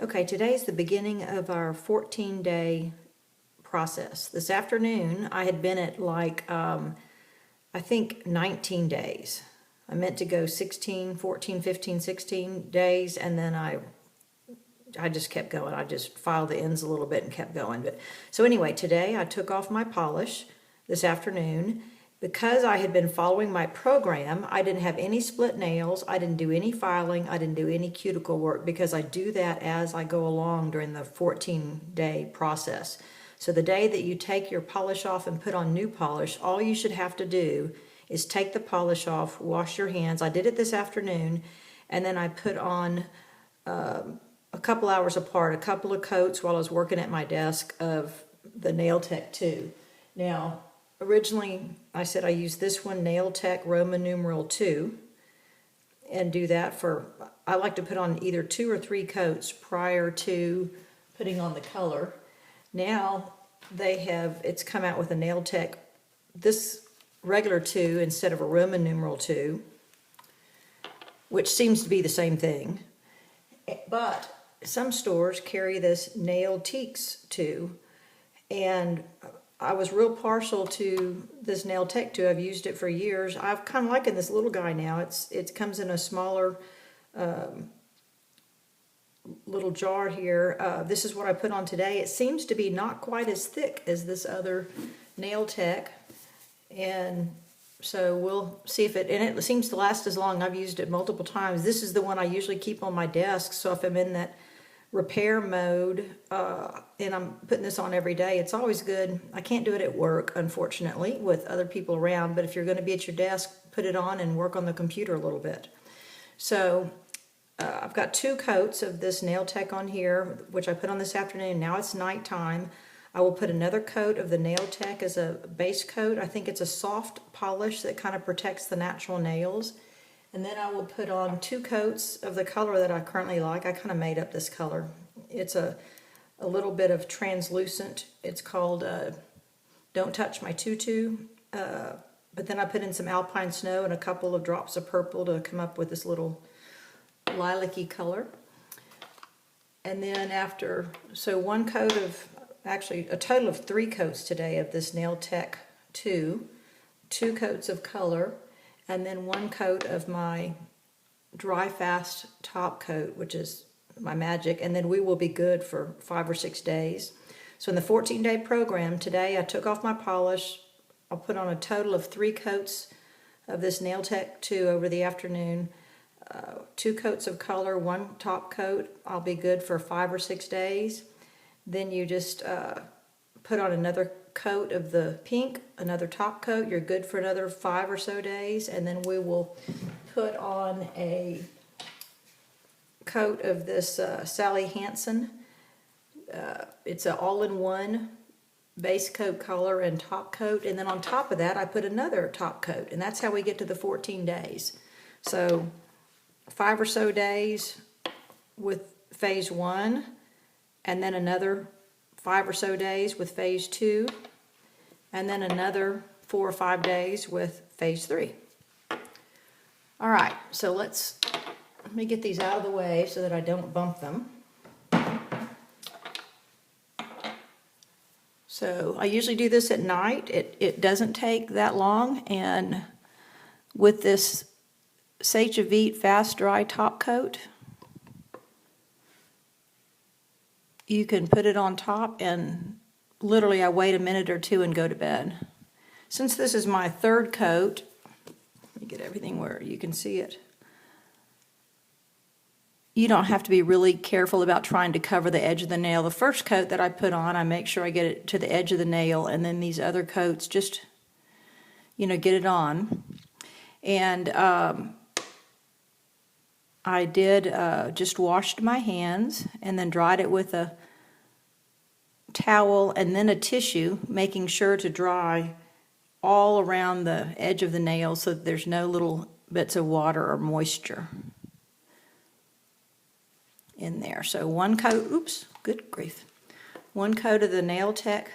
Okay, today's the beginning of our 14-day process. This afternoon, I had been at I think 19 days. I meant to go 16, 14, 15, 16 days, and then I just kept going. I just filed the ends a little bit and kept going. So anyway, today I took off my polish this afternoon. Because I had been following my program, I didn't have any split nails, I didn't do any filing, I didn't do any cuticle work because I do that as I go along during the 14-day process. So the day that you take your polish off and put on new polish, all you should have to do is take the polish off, wash your hands. I did it this afternoon, and then I put on a couple hours apart, a couple of coats while I was working at my desk of the Nail Tech 2. Now, originally, I said I use this one, Nail Tech Roman numeral 2, and do that for, I like to put on either 2 or 3 coats prior to putting on the color. Now, it's come out with a Nail Tech, this regular 2 instead of a Roman numeral 2, which seems to be the same thing. But some stores carry this Nail Teaks 2, and I was real partial to this Nail Tech 2. I've used it for years. I've kind of liking this little guy now. It comes in a smaller little jar here. This is what I put on today. It seems to be not quite as thick as this other Nail Tech, and so we'll see if and it seems to last as long. I've used it multiple times. This is the one I usually keep on my desk, so if I'm in that repair mode and I'm putting this on every day, it's always good. I can't do it at work, unfortunately, with other people around, but if you're going to be at your desk, put it on and work on the computer a little bit. So I've got 2 coats of this Nail Tech on here, which I put on this afternoon. Now it's nighttime. I will put another coat of the Nail Tech as a base coat. I think it's a soft polish that kind of protects the natural nails. And then I will put on 2 coats of the color that I currently like. I kind of made up this color. It's a little bit of translucent. It's called Don't Touch My Tutu. But then I put in some Alpine Snow and a couple of drops of purple to come up with this little lilac-y color. And then so 1 coat of, actually a total of 3 coats today of this Nail Tech 2, 2 coats of color, and then 1 coat of my Dry Fast top coat, which is my magic, and then we will be good for 5 or 6 days. So in the 14-day program, today I took off my polish. I'll put on a total of 3 coats of this Nail Tech 2 over the afternoon, 2 coats of color, 1 top coat. I'll be good for 5 or 6 days. Then you just put on another coat of the pink, another top coat. You're good for another 5 or so days, and then we will put on a coat of this Sally Hansen. It's an all-in-one base coat color and top coat, and then on top of that I put another top coat, and that's how we get to the 14 days. So 5 or so days with phase 1, and then another 5 or so days with phase 2, and then another 4 or 5 days with phase 3. All right, so let me get these out of the way so that I don't bump them. So I usually do this at night. It doesn't take that long, and with this Sacha Vite Fast Dry top coat, you can put it on top, and literally I wait a minute or 2 and go to bed. Since this is my 3rd coat, let me get everything where you can see it. You don't have to be really careful about trying to cover the edge of the nail. The first coat that I put on, I make sure I get it to the edge of the nail, and then these other coats just, get it on. And I did just washed my hands and then dried it with a towel and then a tissue, making sure to dry all around the edge of the nail so that there's no little bits of water or moisture in there. So 1 coat, oops, good grief. 1 coat of the Nail Tech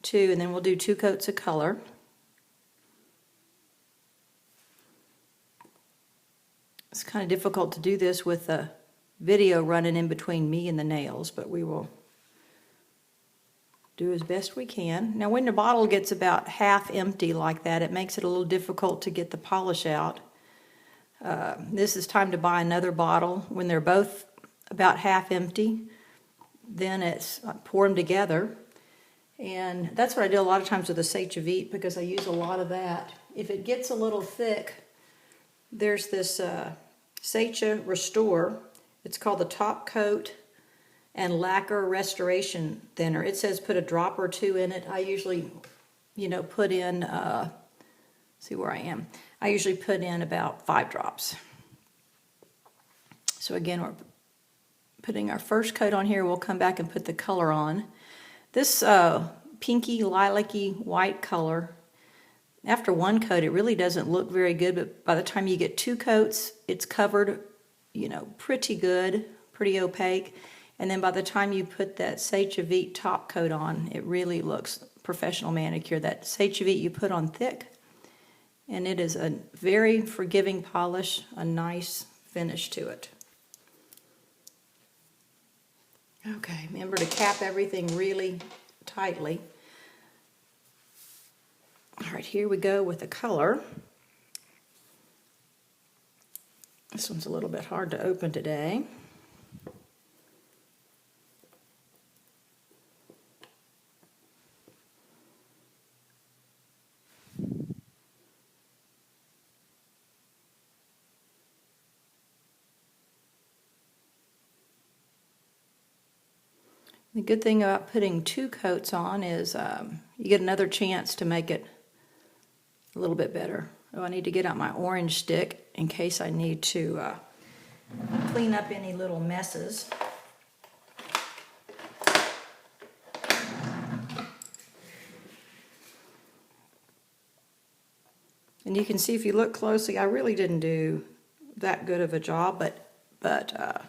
2, and then we'll do 2 coats of color. It's kind of difficult to do this with a video running in between me and the nails, but we will do as best we can. Now when the bottle gets about half empty like that, it makes it a little difficult to get the polish out. This is time to buy another bottle. When they're both about half empty, then it's pour them together. And that's what I do a lot of times with the Seiche Vite, because I use a lot of that. If it gets a little thick, there's this Seiche Restore. It's called the Top Coat and Lacquer Restoration Thinner. It says put a drop or two in it. I usually, put in, see where I am. I usually put in about 5 drops. So again, we're putting our first coat on here. We'll come back and put the color on. This pinky, lilac-y white color, after one coat, it really doesn't look very good, but by the time you get 2 coats, it's covered, pretty good, pretty opaque. And then by the time you put that Seiche Vite top coat on, it really looks professional manicure. That Seiche Vite you put on thick, and it is a very forgiving polish, a nice finish to it. Okay, remember to cap everything really tightly. All right, here we go with the color. This one's a little bit hard to open today. The good thing about putting 2 coats on is you get another chance to make it a little bit better. Oh, I need to get out my orange stick in case I need to clean up any little messes. And you can see if you look closely, I really didn't do that good of a job, but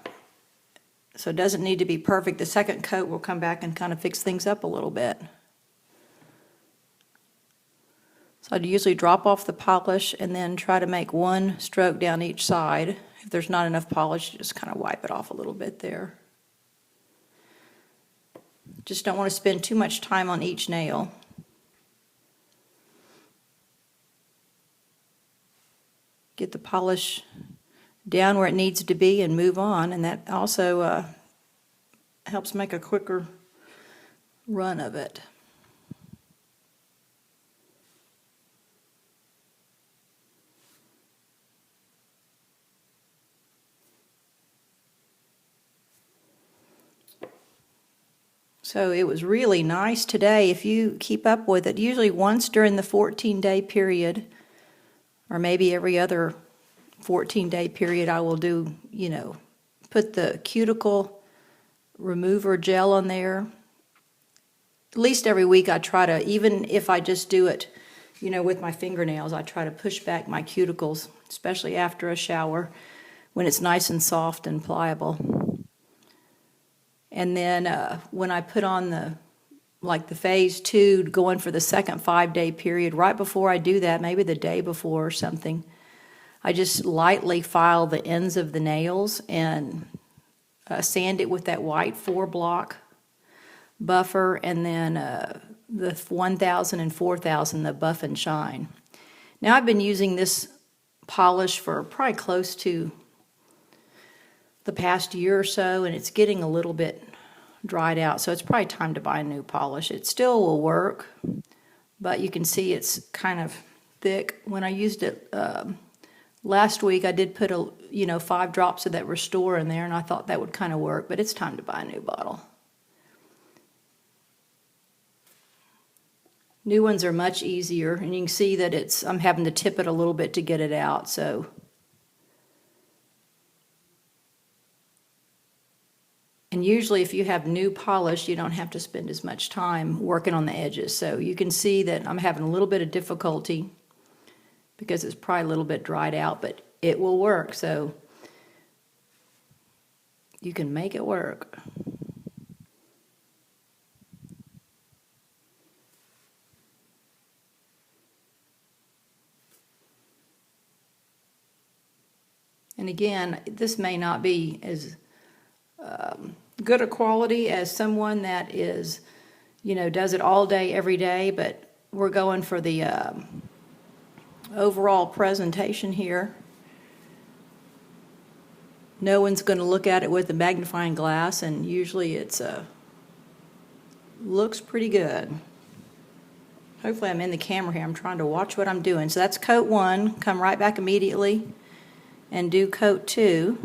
so it doesn't need to be perfect. The second coat will come back and kind of fix things up a little bit. So I'd usually drop off the polish and then try to make 1 stroke down each side. If there's not enough polish, just kind of wipe it off a little bit there. Just don't want to spend too much time on each nail. Get the polish down where it needs to be and move on, and that also helps make a quicker run of it. So it was really nice today. If you keep up with it, usually once during the 14-day period, or maybe every other 14-day period, I will do, put the cuticle remover gel on there. At least every week I try to, even if I just do it, with my fingernails, I try to push back my cuticles, especially after a shower, when it's nice and soft and pliable. And then when I put on the phase 2, going for the second 5-day period, right before I do that, maybe the day before or something, I just lightly file the ends of the nails and sand it with that white 4-block buffer, and then the 1000 and 4000, the Buff and Shine. Now I've been using this polish for probably close to the past year or so, and it's getting a little bit dried out, so it's probably time to buy a new polish. It still will work, but you can see it's kind of thick. When I used it last week, I did put 5 drops of that Restore in there, and I thought that would kind of work, but it's time to buy a new bottle. New ones are much easier, and you can see that I'm having to tip it a little bit to get it out, so. And usually if you have new polish, you don't have to spend as much time working on the edges. So you can see that I'm having a little bit of difficulty because it's probably a little bit dried out, but it will work. So you can make it work. And again, this may not be as good a quality as someone that is, you know, does it all day, every day, but we're going for the overall presentation here. No one's going to look at it with a magnifying glass, and usually it's looks pretty good. Hopefully I'm in the camera here. I'm trying to watch what I'm doing. So that's coat 1. Come right back immediately and do coat 2.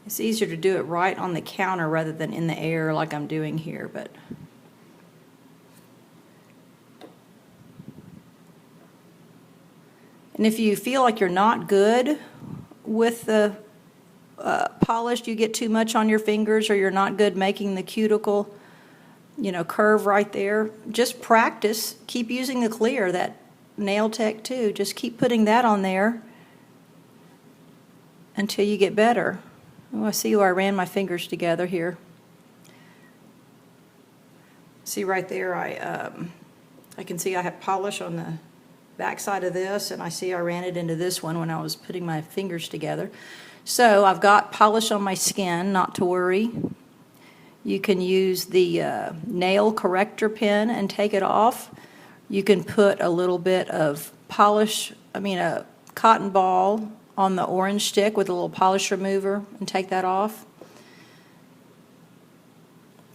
It's easier to do it right on the counter rather than in the air like I'm doing here, but and if you feel like you're not good with the polish, you get too much on your fingers, or you're not good making the cuticle, you know, curve right there, just practice. Keep using the clear, that Nail Tech 2. Just keep putting that on there until you get better. Oh, I see where I ran my fingers together here. See right there, I can see I have polish on the back side of this, and I see I ran it into this one when I was putting my fingers together. So I've got polish on my skin, not to worry. You can use the nail corrector pen and take it off. You can put a little bit of polish, a cotton ball on the orange stick with a little polish remover and take that off.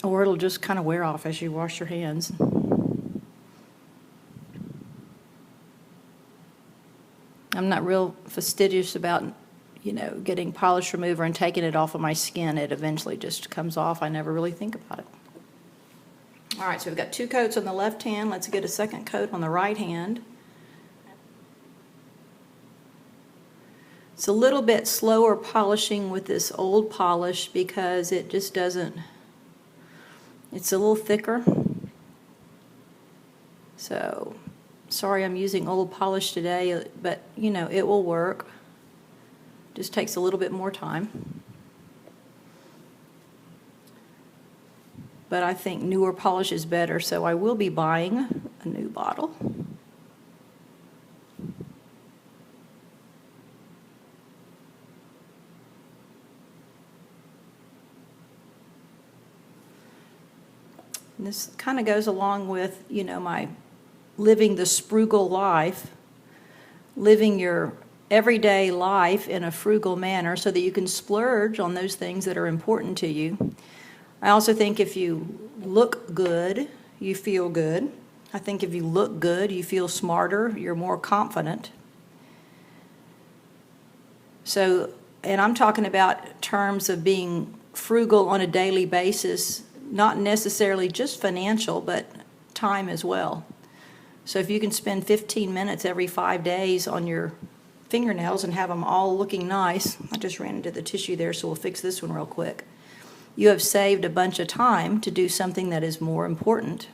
Or it'll just kind of wear off as you wash your hands. I'm not real fastidious about, you know, getting polish remover and taking it off of my skin. It eventually just comes off. I never really think about it. All right, so we've got 2 coats on the left hand. Let's get a second coat on the right hand. It's a little bit slower polishing with this old polish because it just doesn't, it's a little thicker. So, sorry I'm using old polish today, but you know, it will work. Just takes a little bit more time. But I think newer polish is better, so I will be buying a new bottle. And this kind of goes along with, you know, my living the frugal life, living your everyday life in a frugal manner so that you can splurge on those things that are important to you. I also think if you look good, you feel good. I think if you look good, you feel smarter, you're more confident. So, and I'm talking about terms of being frugal on a daily basis, not necessarily just financial, but time as well. So if you can spend 15 minutes every 5 days on your fingernails and have them all looking nice, I just ran into the tissue there, so we'll fix this one real quick. You have saved a bunch of time to do something that is more important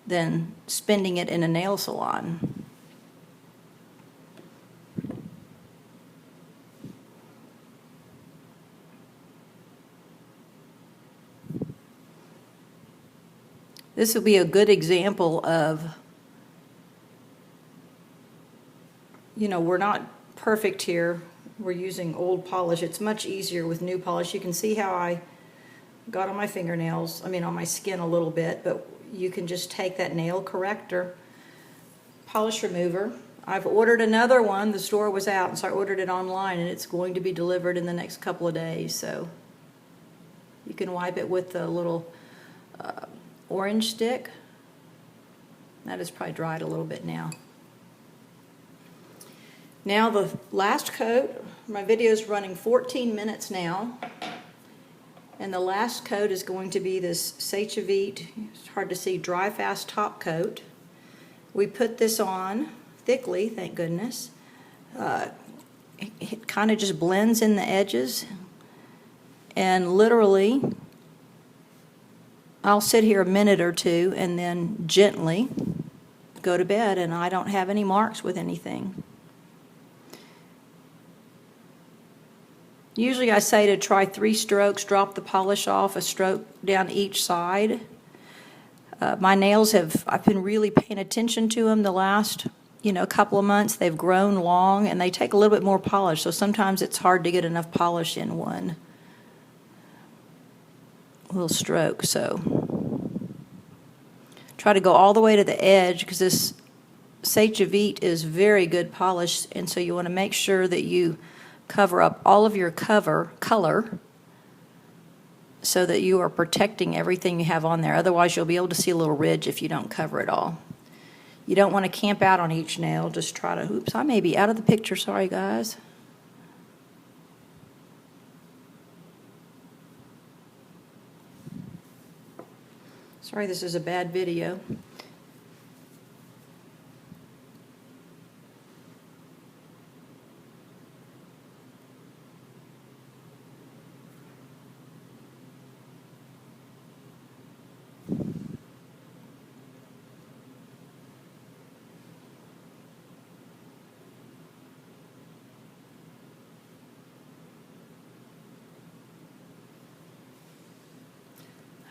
than spending it in a nail salon. This will be a good example of, you know, we're not perfect here. We're using old polish. It's much easier with new polish. You can see how I got on my fingernails, on my skin a little bit, but you can just take that nail corrector, polish remover. I've ordered another one. The store was out, and so I ordered it online, and it's going to be delivered in the next couple of days. So you can wipe it with the little orange stick. That is probably dried a little bit now. Now the last coat, my video is running 14 minutes now, and the last coat is going to be this Sechavit, it's hard to see, dry fast top coat. We put this on thickly, thank goodness. It kind of just blends in the edges, and literally I'll sit here a minute or two and then gently go to bed, and I don't have any marks with anything. Usually I say to try 3 strokes, drop the polish off, a stroke down each side. My nails I've been really paying attention to them the last, couple of months. They've grown long and they take a little bit more polish, so sometimes it's hard to get enough polish in one little stroke. So try to go all the way to the edge, because this Sate Vite is very good polish, and so you want to make sure that you cover up all of your color so that you are protecting everything you have on there. Otherwise, you'll be able to see a little ridge if you don't cover it all. You don't want to camp out on each nail. Just try to, oops, I may be out of the picture. Sorry, guys. Sorry, this is a bad video.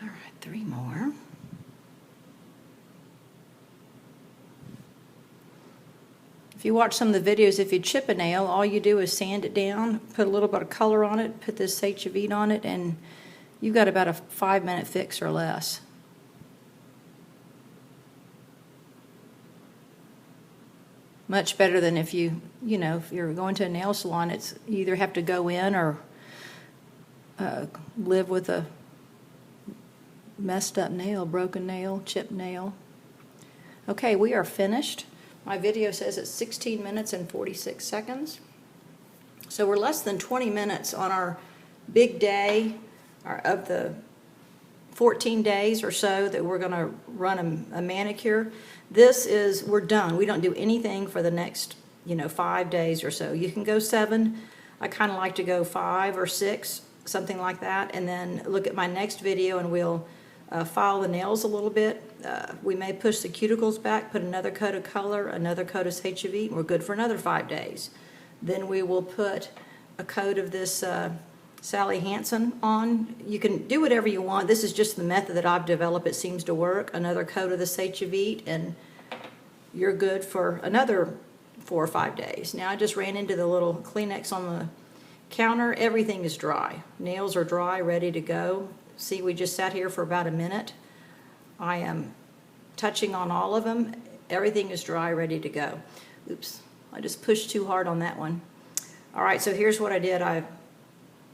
All right, 3 more. If you watch some of the videos, if you chip a nail, all you do is sand it down, put a little bit of color on it, put this Sate Vite on it, and you've got about a 5-minute fix or less. Much better than if if you're going to a nail salon, you either have to go in or live with a messed up nail, broken nail, chipped nail. Okay, we are finished. My video says it's 16 minutes and 46 seconds. So we're less than 20 minutes on our big day of the 14 days or so that we're going to run a manicure. We're done. We don't do anything for the next, 5 days or so. You can go 7. I kind of like to go 5 or 6, something like that, and then look at my next video and we'll file the nails a little bit. We may push the cuticles back, put another coat of color, another coat of Sate Vite, and we're good for another 5 days. Then we will put a coat of this Sally Hansen on. You can do whatever you want. This is just the method that I've developed. It seems to work. Another coat of the Sate Vite, and you're good for another 4 or 5 days. Now I just ran into the little Kleenex on the counter. Everything is dry. Nails are dry, ready to go. See, we just sat here for about a minute. I am touching on all of them. Everything is dry, ready to go. Oops, I just pushed too hard on that one. All right, so here's what I did. I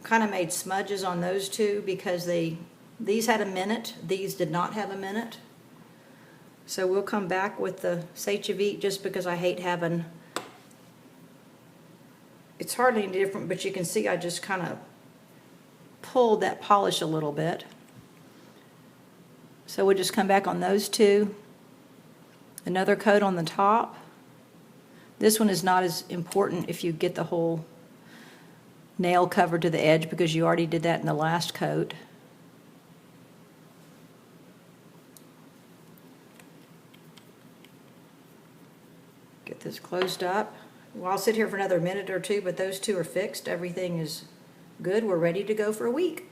kind of made smudges on those two because these had a minute. These did not have a minute. So we'll come back with the Sate Vite just because I hate having... It's hardly any different, but you can see I just kind of pulled that polish a little bit. So we'll just come back on those two. Another coat on the top. This one is not as important if you get the whole nail covered to the edge because you already did that in the last coat. Get this closed up. Well, I'll sit here for another minute or two, but those two are fixed. Everything is good. We're ready to go for a week.